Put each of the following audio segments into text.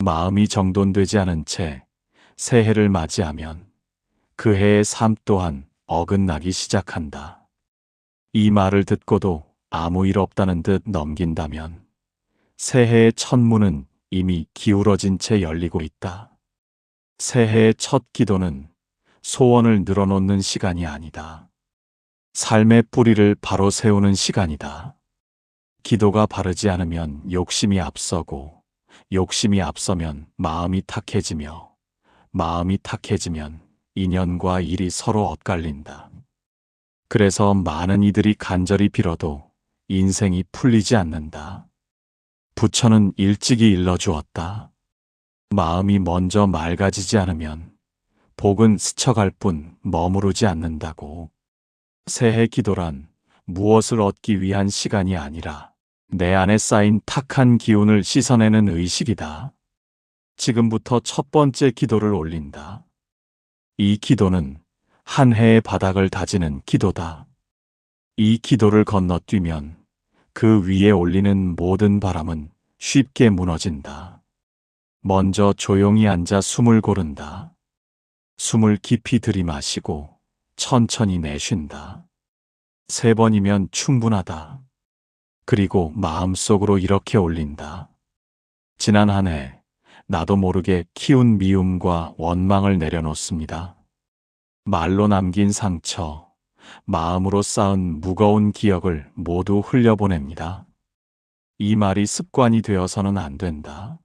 마음이 정돈되지 않은 채 새해를 맞이하면 그 해의 삶 또한 어긋나기 시작한다. 이 말을 듣고도 아무 일 없다는 듯 넘긴다면 새해의 첫 문은 이미 기울어진 채 열리고 있다. 새해의 첫 기도는 소원을 늘어놓는 시간이 아니다. 삶의 뿌리를 바로 세우는 시간이다. 기도가 바르지 않으면 욕심이 앞서고, 욕심이 앞서면 마음이 탁해지며, 마음이 탁해지면 인연과 일이 서로 엇갈린다. 그래서 많은 이들이 간절히 빌어도 인생이 풀리지 않는다. 부처는 일찍이 일러주었다. 마음이 먼저 맑아지지 않으면 복은 스쳐갈 뿐 머무르지 않는다고. 새해 기도란 무엇을 얻기 위한 시간이 아니라 내 안에 쌓인 탁한 기운을 씻어내는 의식이다. 지금부터 첫 번째 기도를 올린다. 이 기도는 한 해의 바닥을 다지는 기도다. 이 기도를 건너뛰면 그 위에 올리는 모든 바람은 쉽게 무너진다. 먼저 조용히 앉아 숨을 고른다. 숨을 깊이 들이마시고 천천히 내쉰다. 3번이면 충분하다. 그리고 마음속으로 이렇게 올린다. 지난 한 해 나도 모르게 키운 미움과 원망을 내려놓습니다. 말로 남긴 상처, 마음으로 쌓은 무거운 기억을 모두 흘려보냅니다. 이 말이 습관이 되어서는 안 된다.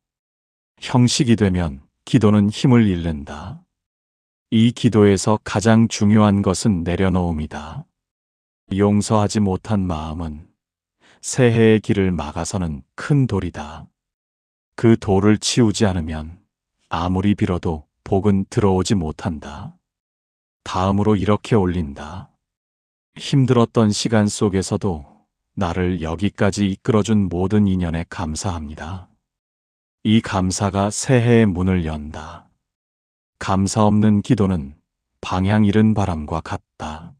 형식이 되면 기도는 힘을 잃는다. 이 기도에서 가장 중요한 것은 내려놓음이다. 용서하지 못한 마음은 새해의 길을 막아서는 큰 돌이다. 그 돌을 치우지 않으면 아무리 빌어도 복은 들어오지 못한다. 다음으로 이렇게 올린다. 힘들었던 시간 속에서도 나를 여기까지 이끌어준 모든 인연에 감사합니다. 이 감사가 새해의 문을 연다. 감사 없는 기도는 방향 잃은 바람과 같다.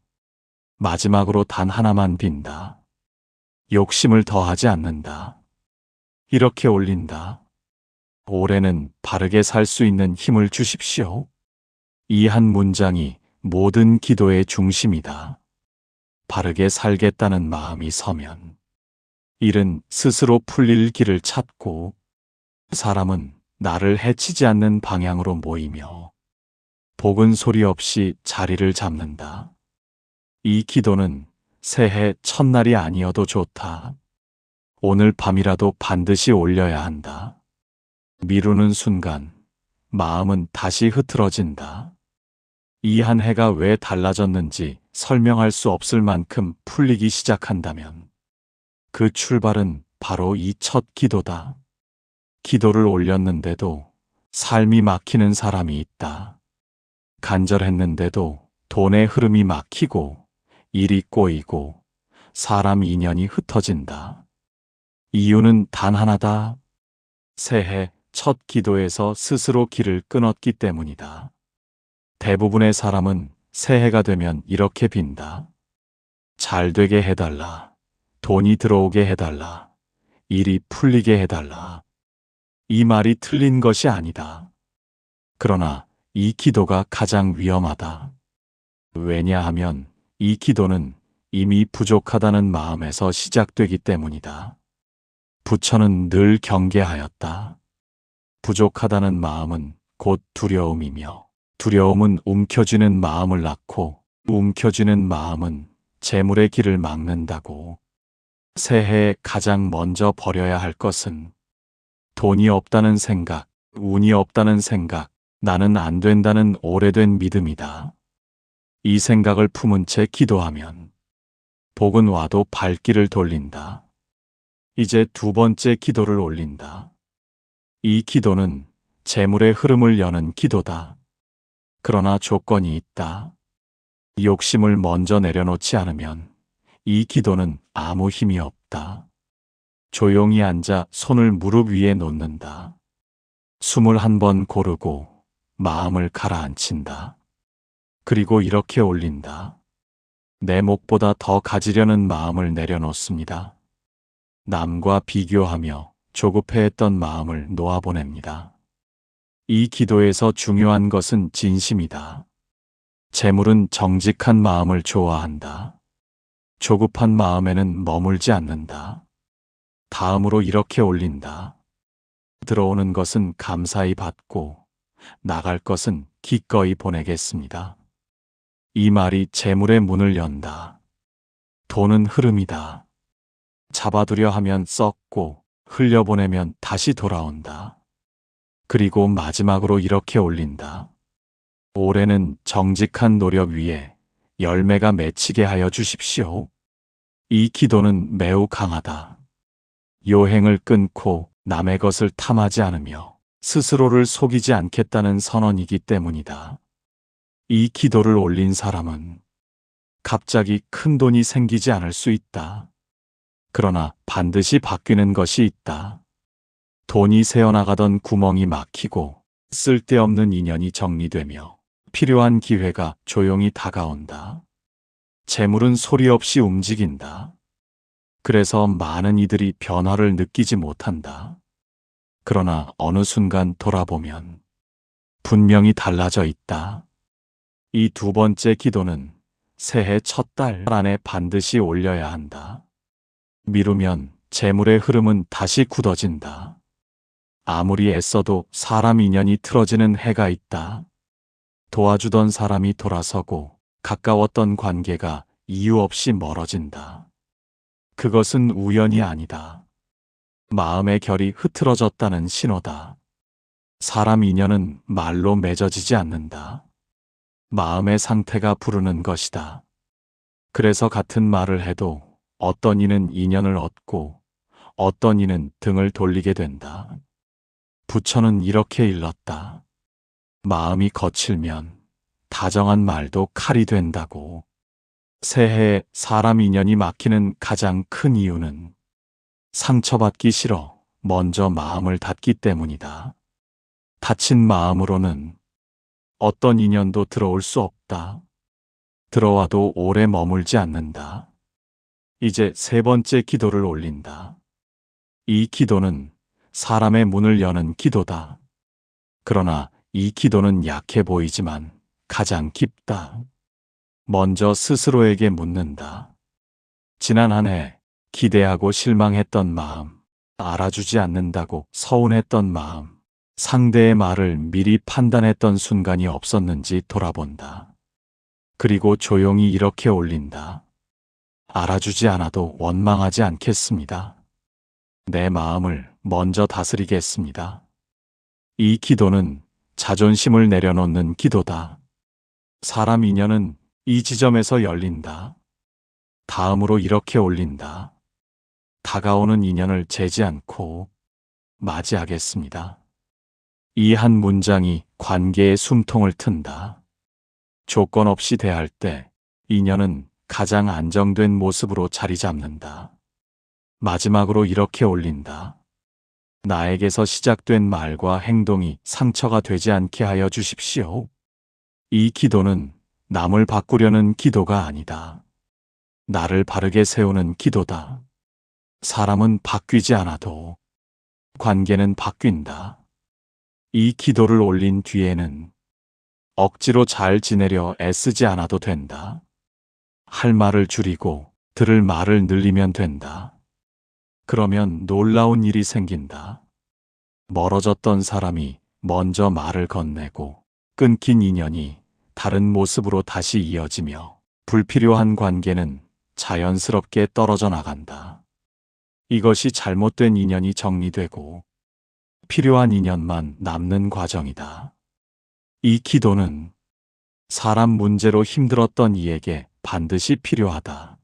마지막으로 단 하나만 빈다. 욕심을 더하지 않는다. 이렇게 올린다. 올해는 바르게 살 수 있는 힘을 주십시오. 이 한 문장이 모든 기도의 중심이다. 바르게 살겠다는 마음이 서면 일은 스스로 풀릴 길을 찾고 사람은 나를 해치지 않는 방향으로 모이며 복은 소리 없이 자리를 잡는다. 이 기도는 새해 첫날이 아니어도 좋다. 오늘 밤이라도 반드시 올려야 한다. 미루는 순간 마음은 다시 흐트러진다. 이 한 해가 왜 달라졌는지 설명할 수 없을 만큼 풀리기 시작한다면 그 출발은 바로 이 첫 기도다. 기도를 올렸는데도 삶이 막히는 사람이 있다. 간절했는데도 돈의 흐름이 막히고 일이 꼬이고 사람 인연이 흩어진다. 이유는 단 하나다. 새해 첫 기도에서 스스로 길을 끊었기 때문이다. 대부분의 사람은 새해가 되면 이렇게 빈다. 잘 되게 해달라. 돈이 들어오게 해달라. 일이 풀리게 해달라. 이 말이 틀린 것이 아니다. 그러나 이 기도가 가장 위험하다. 왜냐하면 이 기도는 이미 부족하다는 마음에서 시작되기 때문이다. 부처는 늘 경계하였다. 부족하다는 마음은 곧 두려움이며 두려움은 움켜쥐는 마음을 낳고 움켜쥐는 마음은 재물의 길을 막는다고. 새해에 가장 먼저 버려야 할 것은 돈이 없다는 생각, 운이 없다는 생각, 나는 안 된다는 오래된 믿음이다. 이 생각을 품은 채 기도하면 복은 와도 발길을 돌린다. 이제 두 번째 기도를 올린다. 이 기도는 재물의 흐름을 여는 기도다. 그러나 조건이 있다. 욕심을 먼저 내려놓지 않으면 이 기도는 아무 힘이 없다. 조용히 앉아 손을 무릎 위에 놓는다. 숨을 한 번 고르고 마음을 가라앉힌다. 그리고 이렇게 올린다. 내 목보다 더 가지려는 마음을 내려놓습니다. 남과 비교하며 조급해했던 마음을 놓아보냅니다. 이 기도에서 중요한 것은 진심이다. 재물은 정직한 마음을 좋아한다. 조급한 마음에는 머물지 않는다. 다음으로 이렇게 올린다. 들어오는 것은 감사히 받고 나갈 것은 기꺼이 보내겠습니다. 이 말이 재물의 문을 연다. 돈은 흐름이다. 잡아두려 하면 썩고 흘려보내면 다시 돌아온다. 그리고 마지막으로 이렇게 올린다. 올해는 정직한 노력 위에 열매가 맺히게 하여 주십시오. 이 기도는 매우 강하다. 요행을 끊고 남의 것을 탐하지 않으며 스스로를 속이지 않겠다는 선언이기 때문이다. 이 기도를 올린 사람은 갑자기 큰 돈이 생기지 않을 수 있다. 그러나 반드시 바뀌는 것이 있다. 돈이 새어나가던 구멍이 막히고 쓸데없는 인연이 정리되며 필요한 기회가 조용히 다가온다. 재물은 소리 없이 움직인다. 그래서 많은 이들이 변화를 느끼지 못한다. 그러나 어느 순간 돌아보면 분명히 달라져 있다. 이 두 번째 기도는 새해 첫 달 안에 반드시 올려야 한다. 미루면 재물의 흐름은 다시 굳어진다. 아무리 애써도 사람 인연이 틀어지는 해가 있다. 도와주던 사람이 돌아서고 가까웠던 관계가 이유 없이 멀어진다. 그것은 우연이 아니다. 마음의 결이 흐트러졌다는 신호다. 사람 인연은 말로 맺어지지 않는다. 마음의 상태가 부르는 것이다. 그래서 같은 말을 해도 어떤 이는 인연을 얻고 어떤 이는 등을 돌리게 된다. 부처는 이렇게 일렀다. 마음이 거칠면 다정한 말도 칼이 된다고. 새해에 사람 인연이 막히는 가장 큰 이유는 상처받기 싫어 먼저 마음을 닫기 때문이다. 닫힌 마음으로는 어떤 인연도 들어올 수 없다. 들어와도 오래 머물지 않는다. 이제 세 번째 기도를 올린다. 이 기도는 사람의 문을 여는 기도다. 그러나 이 기도는 약해 보이지만 가장 깊다. 먼저 스스로에게 묻는다. 지난 한 해 기대하고 실망했던 마음, 알아주지 않는다고 서운했던 마음, 상대의 말을 미리 판단했던 순간이 없었는지 돌아본다. 그리고 조용히 이렇게 올린다. 알아주지 않아도 원망하지 않겠습니다. 내 마음을 먼저 다스리겠습니다. 이 기도는 자존심을 내려놓는 기도다. 사람 인연은 이 지점에서 열린다. 다음으로 이렇게 올린다. 다가오는 인연을 재지 않고 맞이하겠습니다. 이 한 문장이 관계의 숨통을 튼다. 조건 없이 대할 때 인연은 가장 안정된 모습으로 자리 잡는다. 마지막으로 이렇게 올린다. 나에게서 시작된 말과 행동이 상처가 되지 않게 하여 주십시오. 이 기도는 남을 바꾸려는 기도가 아니다. 나를 바르게 세우는 기도다. 사람은 바뀌지 않아도 관계는 바뀐다. 이 기도를 올린 뒤에는 억지로 잘 지내려 애쓰지 않아도 된다. 할 말을 줄이고 들을 말을 늘리면 된다. 그러면 놀라운 일이 생긴다. 멀어졌던 사람이 먼저 말을 건네고 끊긴 인연이 다른 모습으로 다시 이어지며 불필요한 관계는 자연스럽게 떨어져 나간다. 이것이 잘못된 인연이 정리되고 필요한 인연만 남는 과정이다. 이 기도는 사람 문제로 힘들었던 이에게 반드시 필요하다.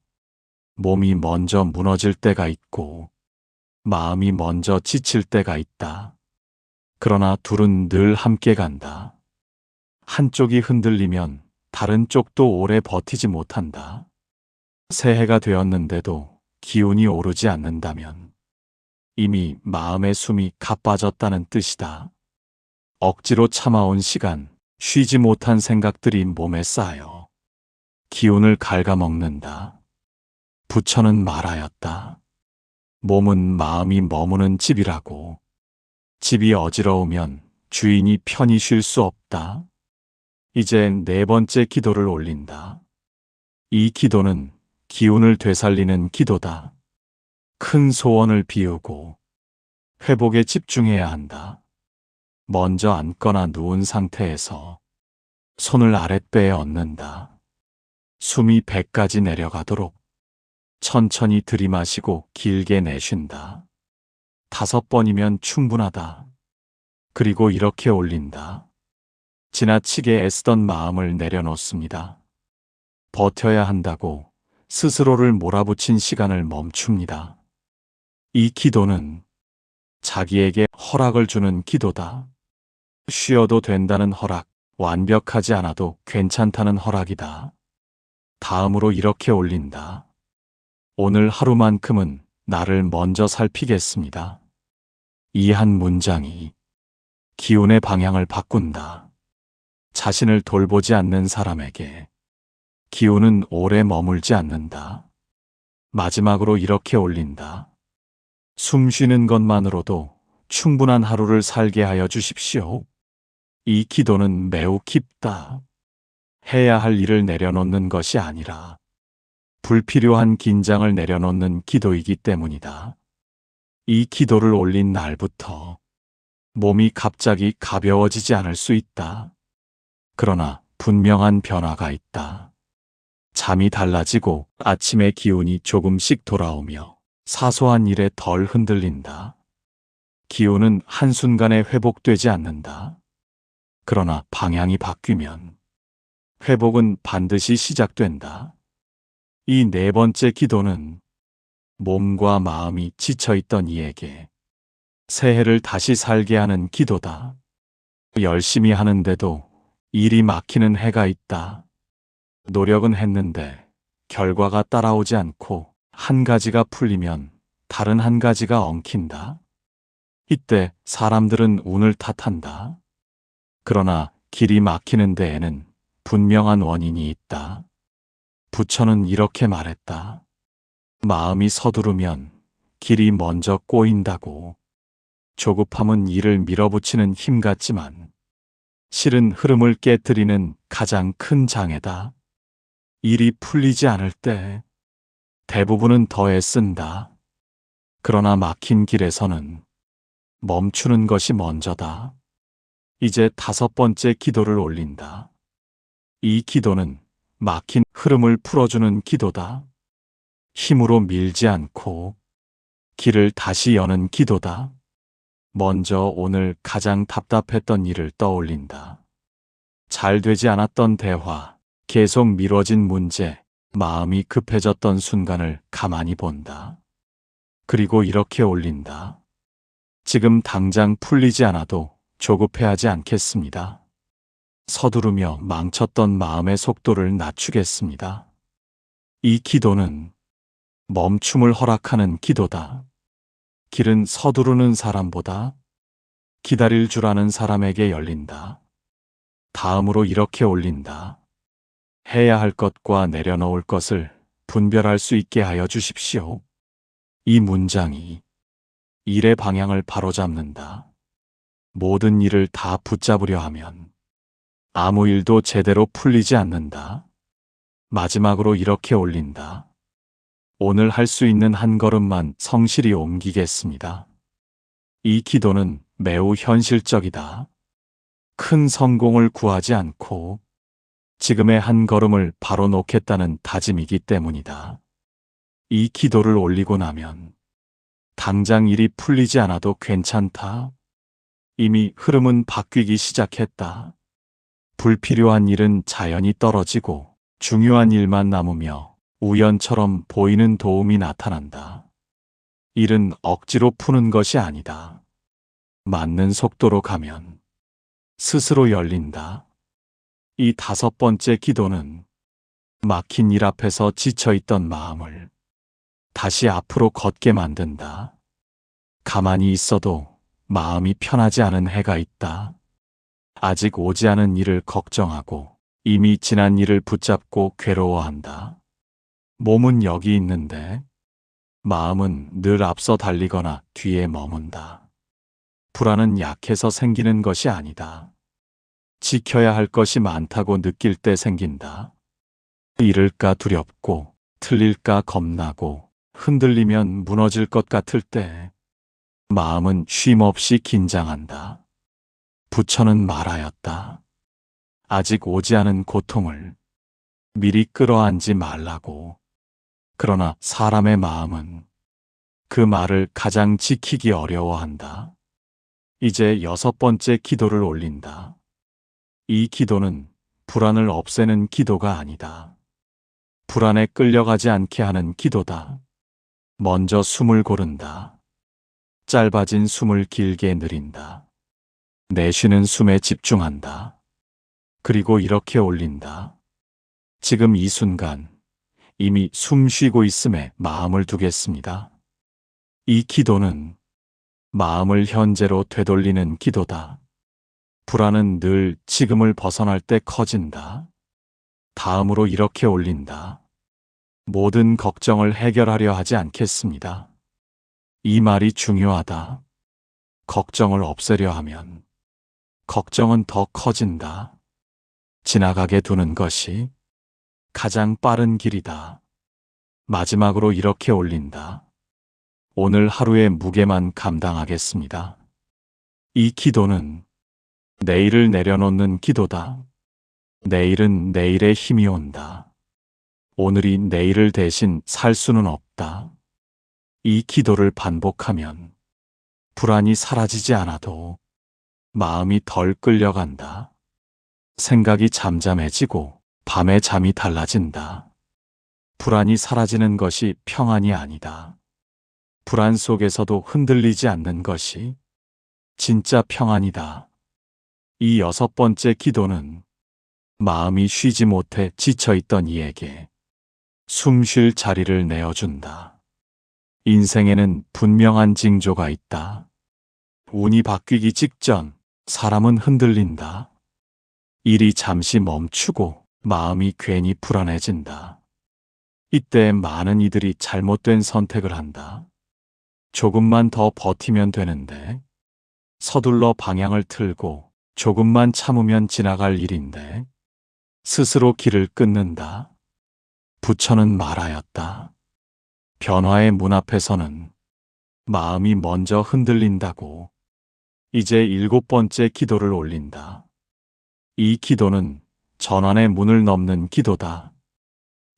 몸이 먼저 무너질 때가 있고 마음이 먼저 지칠 때가 있다. 그러나 둘은 늘 함께 간다. 한쪽이 흔들리면 다른 쪽도 오래 버티지 못한다. 새해가 되었는데도 기운이 오르지 않는다면 이미 마음의 숨이 가빠졌다는 뜻이다. 억지로 참아온 시간, 쉬지 못한 생각들이 몸에 쌓여 기운을 갉아먹는다. 부처는 말하였다. 몸은 마음이 머무는 집이라고. 집이 어지러우면 주인이 편히 쉴 수 없다. 이제 네 번째 기도를 올린다. 이 기도는 기운을 되살리는 기도다. 큰 소원을 비우고 회복에 집중해야 한다. 먼저 앉거나 누운 상태에서 손을 아랫배에 얹는다. 숨이 배까지 내려가도록 천천히 들이마시고 길게 내쉰다. 5번이면 충분하다. 그리고 이렇게 올린다. 지나치게 애쓰던 마음을 내려놓습니다. 버텨야 한다고 스스로를 몰아붙인 시간을 멈춥니다. 이 기도는 자기에게 허락을 주는 기도다. 쉬어도 된다는 허락, 완벽하지 않아도 괜찮다는 허락이다. 다음으로 이렇게 올린다. 오늘 하루만큼은 나를 먼저 살피겠습니다. 이 한 문장이 기운의 방향을 바꾼다. 자신을 돌보지 않는 사람에게 기운은 오래 머물지 않는다. 마지막으로 이렇게 올린다. 숨 쉬는 것만으로도 충분한 하루를 살게 하여 주십시오. 이 기도는 매우 깊다. 해야 할 일을 내려놓는 것이 아니라 불필요한 긴장을 내려놓는 기도이기 때문이다. 이 기도를 올린 날부터 몸이 갑자기 가벼워지지 않을 수 있다. 그러나 분명한 변화가 있다. 잠이 달라지고 아침의 기운이 조금씩 돌아오며 사소한 일에 덜 흔들린다. 기운은 한순간에 회복되지 않는다. 그러나 방향이 바뀌면 회복은 반드시 시작된다. 이 네 번째 기도는 몸과 마음이 지쳐있던 이에게 새해를 다시 살게 하는 기도다. 열심히 하는데도 일이 막히는 해가 있다. 노력은 했는데 결과가 따라오지 않고 한 가지가 풀리면 다른 한 가지가 엉킨다. 이때 사람들은 운을 탓한다. 그러나 길이 막히는 데에는 분명한 원인이 있다. 부처는 이렇게 말했다. 마음이 서두르면 길이 먼저 꼬인다고. 조급함은 일을 밀어붙이는 힘 같지만 실은 흐름을 깨뜨리는 가장 큰 장애다. 일이 풀리지 않을 때 대부분은 더 애쓴다. 그러나 막힌 길에서는 멈추는 것이 먼저다. 이제 5번째 기도를 올린다. 이 기도는 막힌 흐름을 풀어주는 기도다. 힘으로 밀지 않고 길을 다시 여는 기도다. 먼저 오늘 가장 답답했던 일을 떠올린다. 잘 되지 않았던 대화, 계속 미뤄진 문제, 마음이 급해졌던 순간을 가만히 본다. 그리고 이렇게 올린다. 지금 당장 풀리지 않아도 조급해하지 않겠습니다. 서두르며 망쳤던 마음의 속도를 낮추겠습니다. 이 기도는 멈춤을 허락하는 기도다. 길은 서두르는 사람보다 기다릴 줄 아는 사람에게 열린다. 다음으로 이렇게 올린다. 해야 할 것과 내려놓을 것을 분별할 수 있게 하여 주십시오. 이 문장이 일의 방향을 바로잡는다. 모든 일을 다 붙잡으려 하면 아무 일도 제대로 풀리지 않는다. 마지막으로 이렇게 올린다. 오늘 할 수 있는 한 걸음만 성실히 옮기겠습니다. 이 기도는 매우 현실적이다. 큰 성공을 구하지 않고 지금의 한 걸음을 바로 놓겠다는 다짐이기 때문이다. 이 기도를 올리고 나면 당장 일이 풀리지 않아도 괜찮다. 이미 흐름은 바뀌기 시작했다. 불필요한 일은 자연히 떨어지고 중요한 일만 남으며 우연처럼 보이는 도움이 나타난다. 일은 억지로 푸는 것이 아니다. 맞는 속도로 가면 스스로 열린다. 이 5번째 기도는 막힌 일 앞에서 지쳐있던 마음을 다시 앞으로 걷게 만든다. 가만히 있어도 마음이 편하지 않은 해가 있다. 아직 오지 않은 일을 걱정하고 이미 지난 일을 붙잡고 괴로워한다. 몸은 여기 있는데 마음은 늘 앞서 달리거나 뒤에 머문다. 불안은 약해서 생기는 것이 아니다. 지켜야 할 것이 많다고 느낄 때 생긴다. 잃을까 두렵고, 틀릴까 겁나고, 흔들리면 무너질 것 같을 때, 마음은 쉼없이 긴장한다. 부처는 말하였다. 아직 오지 않은 고통을 미리 끌어안지 말라고. 그러나 사람의 마음은 그 말을 가장 지키기 어려워한다. 이제 6번째 기도를 올린다. 이 기도는 불안을 없애는 기도가 아니다. 불안에 끌려가지 않게 하는 기도다. 먼저 숨을 고른다. 짧아진 숨을 길게 느린다. 내쉬는 숨에 집중한다. 그리고 이렇게 올린다. 지금 이 순간 이미 숨 쉬고 있음에 마음을 두겠습니다. 이 기도는 마음을 현재로 되돌리는 기도다. 불안은 늘 지금을 벗어날 때 커진다. 다음으로 이렇게 올린다. 모든 걱정을 해결하려 하지 않겠습니다. 이 말이 중요하다. 걱정을 없애려 하면 걱정은 더 커진다. 지나가게 두는 것이 가장 빠른 길이다. 마지막으로 이렇게 올린다. 오늘 하루의 무게만 감당하겠습니다. 이 기도는 내일을 내려놓는 기도다. 내일은 내일의 힘이 온다. 오늘이 내일을 대신 살 수는 없다. 이 기도를 반복하면 불안이 사라지지 않아도 마음이 덜 끌려간다. 생각이 잠잠해지고 밤의 잠이 달라진다. 불안이 사라지는 것이 평안이 아니다. 불안 속에서도 흔들리지 않는 것이 진짜 평안이다. 이 6번째 기도는 마음이 쉬지 못해 지쳐있던 이에게 숨 쉴 자리를 내어준다. 인생에는 분명한 징조가 있다. 운이 바뀌기 직전 사람은 흔들린다. 일이 잠시 멈추고 마음이 괜히 불안해진다. 이때 많은 이들이 잘못된 선택을 한다. 조금만 더 버티면 되는데, 서둘러 방향을 틀고 조금만 참으면 지나갈 일인데, 스스로 길을 끊는다. 부처는 말하였다. 변화의 문 앞에서는 마음이 먼저 흔들린다고. 이제 7번째 기도를 올린다. 이 기도는 전환의 문을 넘는 기도다.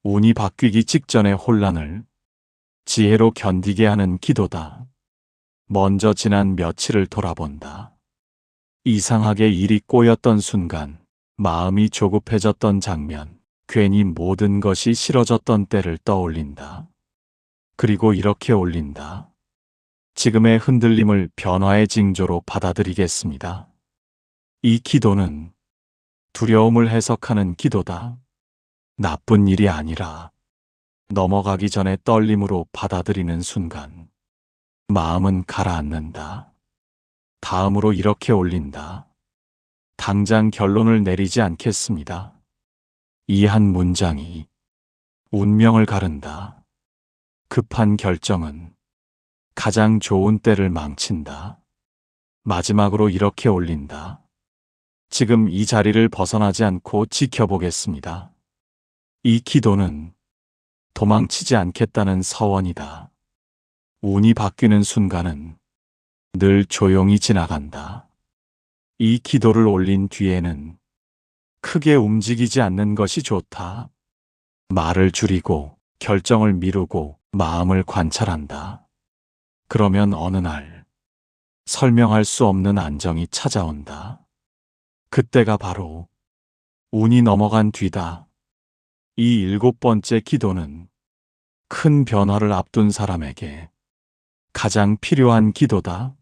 운이 바뀌기 직전의 혼란을 지혜로 견디게 하는 기도다. 먼저 지난 며칠을 돌아본다. 이상하게 일이 꼬였던 순간, 마음이 조급해졌던 장면, 괜히 모든 것이 싫어졌던 때를 떠올린다. 그리고 이렇게 올린다. 지금의 흔들림을 변화의 징조로 받아들이겠습니다. 이 기도는 두려움을 해석하는 기도다. 나쁜 일이 아니라 넘어가기 전에 떨림으로 받아들이는 순간 마음은 가라앉는다. 다음으로 이렇게 올린다. 당장 결론을 내리지 않겠습니다. 이 한 문장이 운명을 가른다. 급한 결정은 가장 좋은 때를 망친다. 마지막으로 이렇게 올린다. 지금 이 자리를 벗어나지 않고 지켜보겠습니다. 이 기도는 도망치지 않겠다는 서원이다. 운이 바뀌는 순간은 늘 조용히 지나간다. 이 기도를 올린 뒤에는 크게 움직이지 않는 것이 좋다. 말을 줄이고 결정을 미루고 마음을 관찰한다. 그러면 어느 날 설명할 수 없는 안정이 찾아온다. 그때가 바로 운이 넘어간 뒤다. 이 7번째 기도는 큰 변화를 앞둔 사람에게 가장 필요한 기도다.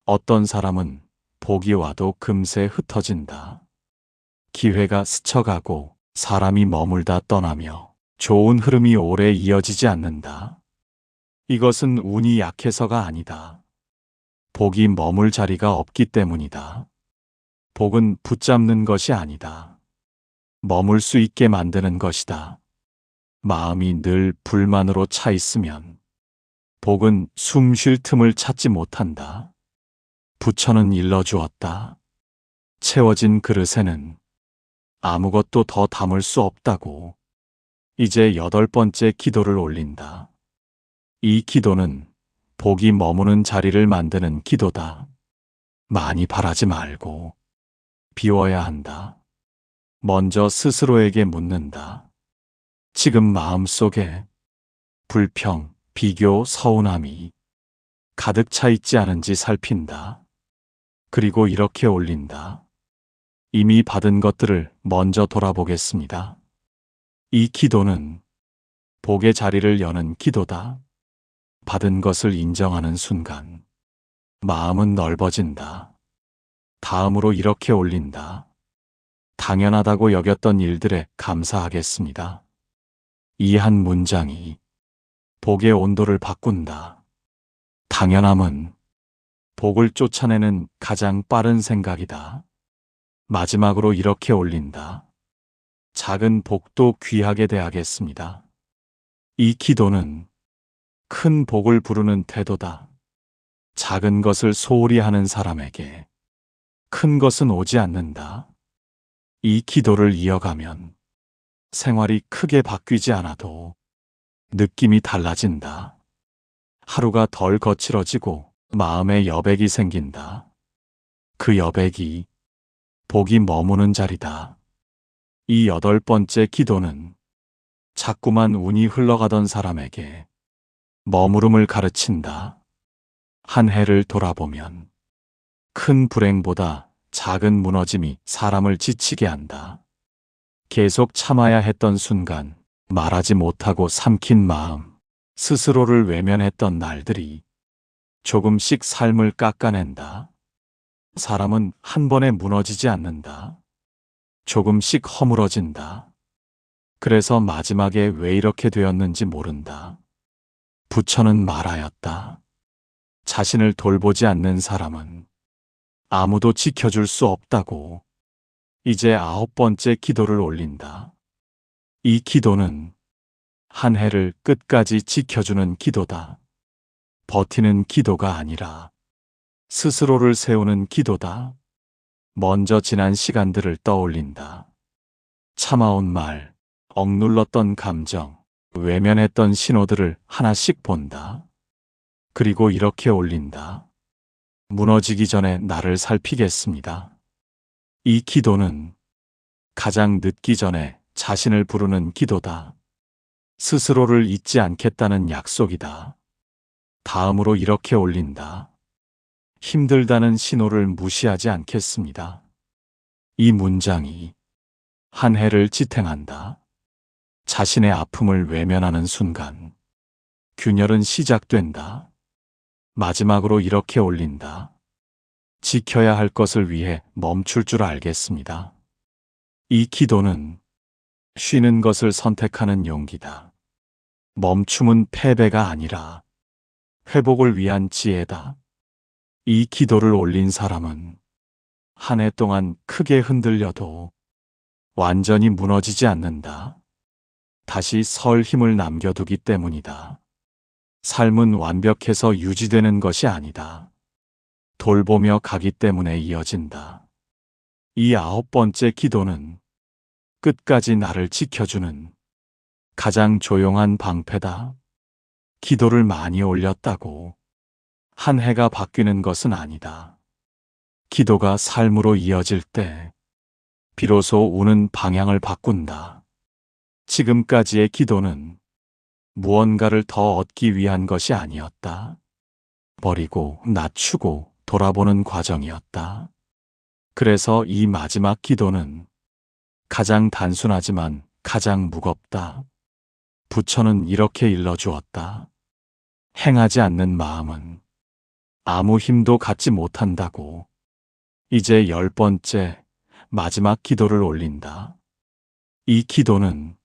어떤 사람은 복이 와도 금세 흩어진다. 기회가 스쳐가고 사람이 머물다 떠나며 좋은 흐름이 오래 이어지지 않는다. 이것은 운이 약해서가 아니다. 복이 머물 자리가 없기 때문이다. 복은 붙잡는 것이 아니다. 머물 수 있게 만드는 것이다. 마음이 늘 불만으로 차 있으면 복은 숨 쉴 틈을 찾지 못한다. 부처는 일러주었다. 채워진 그릇에는 아무것도 더 담을 수 없다고. 이제 8번째 기도를 올린다. 이 기도는 복이 머무는 자리를 만드는 기도다. 많이 바라지 말고 비워야 한다. 먼저 스스로에게 묻는다. 지금 마음속에 불평, 비교, 서운함이 가득 차 있지 않은지 살핀다. 그리고 이렇게 올린다. 이미 받은 것들을 먼저 돌아보겠습니다. 이 기도는 복의 자리를 여는 기도다. 받은 것을 인정하는 순간 마음은 넓어진다. 다음으로 이렇게 올린다. 당연하다고 여겼던 일들에 감사하겠습니다. 이 한 문장이 복의 온도를 바꾼다. 당연함은 복을 쫓아내는 가장 빠른 생각이다. 마지막으로 이렇게 올린다. 작은 복도 귀하게 대하겠습니다. 이 기도는 큰 복을 부르는 태도다. 작은 것을 소홀히 하는 사람에게 큰 것은 오지 않는다. 이 기도를 이어가면 생활이 크게 바뀌지 않아도 느낌이 달라진다. 하루가 덜 거칠어지고 마음에 여백이 생긴다. 그 여백이 복이 머무는 자리다. 이 8번째 기도는 자꾸만 운이 흘러가던 사람에게 머무름을 가르친다. 한 해를 돌아보면 큰 불행보다 작은 무너짐이 사람을 지치게 한다. 계속 참아야 했던 순간, 말하지 못하고 삼킨 마음, 스스로를 외면했던 날들이 조금씩 삶을 깎아낸다. 사람은 한 번에 무너지지 않는다. 조금씩 허물어진다. 그래서 마지막에 왜 이렇게 되었는지 모른다. 부처는 말하였다. 자신을 돌보지 않는 사람은 아무도 지켜줄 수 없다고. 이제 9번째 기도를 올린다. 이 기도는 한 해를 끝까지 지켜주는 기도다. 버티는 기도가 아니라 스스로를 세우는 기도다. 먼저 지난 시간들을 떠올린다. 참아온 말, 억눌렀던 감정, 외면했던 신호들을 하나씩 본다. 그리고 이렇게 올린다. 무너지기 전에 나를 살피겠습니다. 이 기도는 가장 늦기 전에 자신을 부르는 기도다. 스스로를 잊지 않겠다는 약속이다. 다음으로 이렇게 올린다. 힘들다는 신호를 무시하지 않겠습니다. 이 문장이 한 해를 지탱한다. 자신의 아픔을 외면하는 순간 균열은 시작된다. 마지막으로 이렇게 올린다. 지켜야 할 것을 위해 멈출 줄 알겠습니다. 이 기도는 쉬는 것을 선택하는 용기다. 멈춤은 패배가 아니라 회복을 위한 지혜다. 이 기도를 올린 사람은 한 해 동안 크게 흔들려도 완전히 무너지지 않는다. 다시 설 힘을 남겨두기 때문이다. 삶은 완벽해서 유지되는 것이 아니다. 돌보며 가기 때문에 이어진다. 이 9번째 기도는 끝까지 나를 지켜주는 가장 조용한 방패다. 기도를 많이 올렸다고 한 해가 바뀌는 것은 아니다. 기도가 삶으로 이어질 때 비로소 우는 방향을 바꾼다. 지금까지의 기도는 무언가를 더 얻기 위한 것이 아니었다. 버리고 낮추고 돌아보는 과정이었다. 그래서 이 마지막 기도는 가장 단순하지만 가장 무겁다. 부처는 이렇게 일러주었다. 행하지 않는 마음은 아무 힘도 갖지 못한다고. 이제 10번째 마지막 기도를 올린다. 이 기도는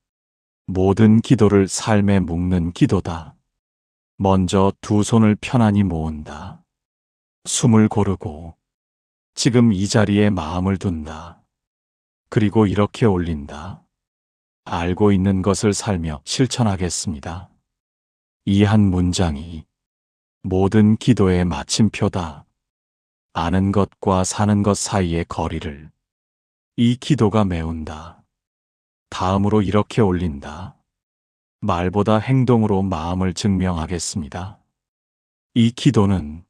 모든 기도를 삶에 묶는 기도다. 먼저 두 손을 편안히 모은다. 숨을 고르고 지금 이 자리에 마음을 둔다. 그리고 이렇게 올린다. 알고 있는 것을 살며 실천하겠습니다. 이 한 문장이 모든 기도의 마침표다. 아는 것과 사는 것 사이의 거리를 이 기도가 메운다. 다음으로 이렇게 올린다. 말보다 행동으로 마음을 증명하겠습니다. 이 기도는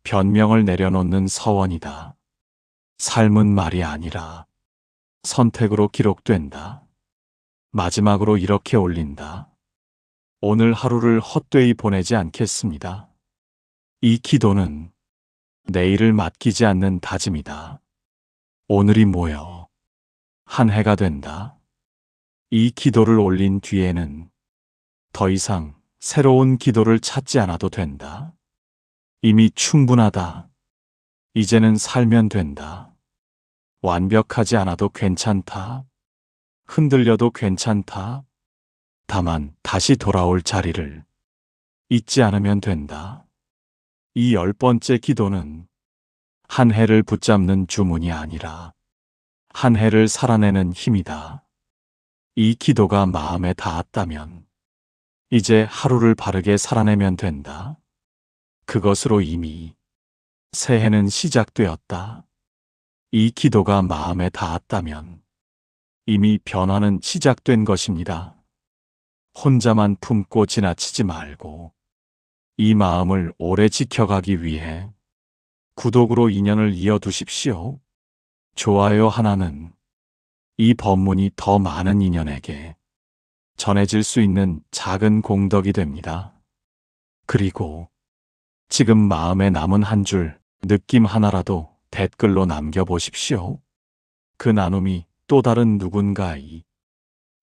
변명을 내려놓는 서원이다. 삶은 말이 아니라 선택으로 기록된다. 마지막으로 이렇게 올린다. 오늘 하루를 헛되이 보내지 않겠습니다. 이 기도는 내일을 맡기지 않는 다짐이다. 오늘이 모여 한 해가 된다. 이 기도를 올린 뒤에는 더 이상 새로운 기도를 찾지 않아도 된다. 이미 충분하다. 이제는 살면 된다. 완벽하지 않아도 괜찮다. 흔들려도 괜찮다. 다만 다시 돌아올 자리를 잊지 않으면 된다. 이 10번째 기도는 한 해를 붙잡는 주문이 아니라 한 해를 살아내는 힘이다. 이 기도가 마음에 닿았다면 이제 하루를 바르게 살아내면 된다. 그것으로 이미 새해는 시작되었다. 이 기도가 마음에 닿았다면 이미 변화는 시작된 것입니다. 혼자만 품고 지나치지 말고 이 마음을 오래 지켜가기 위해 구독으로 인연을 이어두십시오. 좋아요 하나는 이 법문이 더 많은 인연에게 전해질 수 있는 작은 공덕이 됩니다. 그리고 지금 마음에 남은 한 줄 느낌 하나라도 댓글로 남겨보십시오. 그 나눔이 또 다른 누군가의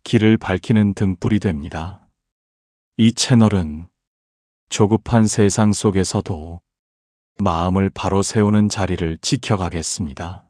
길을 밝히는 등불이 됩니다. 이 채널은 조급한 세상 속에서도 마음을 바로 세우는 자리를 지켜가겠습니다.